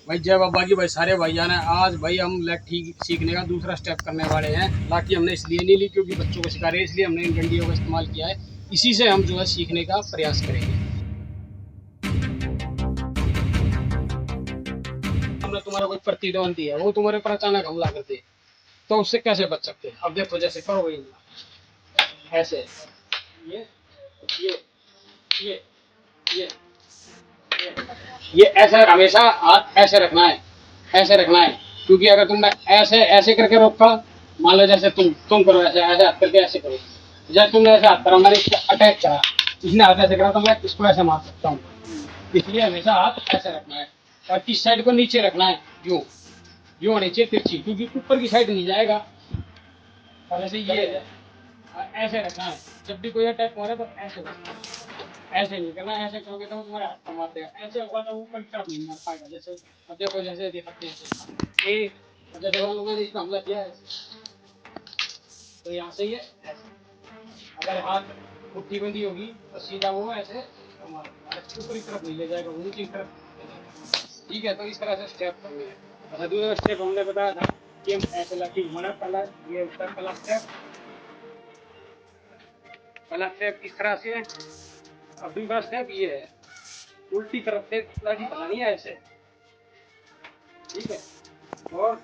भाई जय बाबा की भाई सारे भाईजान है। आज भाई हम लाठी सीखने का दूसरा स्टेप करने वाले हैं। लाठी हमने इसलिए नहीं ली क्योंकि बच्चों को सिखा रहे हैं, इसलिए हमने इन डंडियों का इस्तेमाल किया है। इसी से हम जो है सीखने का प्रयास करेंगे। हमने तुम्हारा कोई प्रतिद्वंदी है, वो तुम्हारे पर अचानक हमला कर दे, तो उससे कैसे बच सकते हैं? अब देखो, जैसे करो वही ऐसे, ये ये ये ये ये ऐसे हमेशा हाथ ऐसे रखना है, ऐसे रखना है। क्योंकि अगर तुमने ऐसे ऐसे करके रोका, मान लो जैसे तुम करो ऐसे ऐसे हाथ करके ऐसे करो, जब तुमने ऐसे हाथ करा, मैंने इसको अटैक करा, इसने हाथ ऐसे करा, तो मैं इसको ऐसे मार सकता हूँ। इसलिए हमेशा हाथ ऐसे रखना है और किस साइड को नीचे रखना है, यूं यूं नीचे तिरछी, क्योंकि ऊपर की साइड नहीं जाएगा। और ऐसे ये ऐसे रखना है। जब भी कोई अटैक मारे तो ऐसे रखना है। ऐसे नहीं करना, ऐसे करोगे तो तुम्हारे हाथ पर मार देगा। ऐसे होगा तो वो पलटा नहीं मार पाएगा। जैसे अब देखो, जैसे दिखाते हैं ये, जैसे हम लोगों ने इसका हमला किया है, तो यहाँ से ये ऐसे, अगर हाथ मुट्ठी बंदी होगी तो सीधा वो ऐसे हमारे ऊपर की तरफ नहीं ले जाएगा, वो नीचे की तरफ ले जाएगा। ठीक है, तो इस तरह से स्टेप करना है। अच्छा, दूसरा स्टेप हमने बताया था कि हम ऐसे लाठी घुमाना। पहला ये होता है पहला स्टेप। पहला स्टेप इस तरह से है। अब दूसरा स्टेप ये है, उल्टी तरफ से लाठी चलानी है ऐसे। ठीक है, और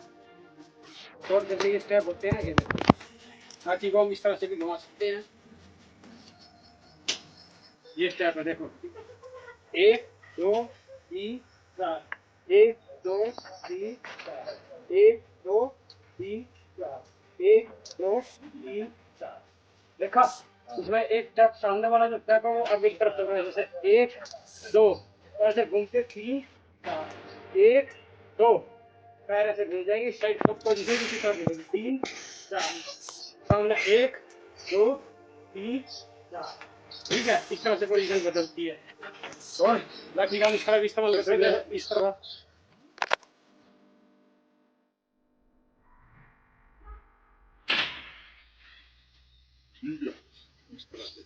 और जैसे ये स्टेप होते हैं, ये देखो, लाठी को हम इस तरह से भी घुमा सकते हैं। ये स्टेप है, देखो, एक दो तीन चार, एक दो तीन चार, एक दो तीन चार, एक दो तीन चार। देखा, इसमें एक स्टेप सामने वाला जो स्टेप है वो अब एक तरफ चल रहा है, जैसे एक दो, ऐसे घूमते तीन चार, एक दो, पैर ऐसे घूम जाएंगे साइड को पोजीशन किसी तरफ मिलेगी, तीन चार, सामने एक दो तीन चार। ठीक है, इस तरह से पोजीशन बदलती है। और लाठी का इस तरह भी इस्तेमाल कर सकते हैं, इस तरह। ठीक है, इस तरह से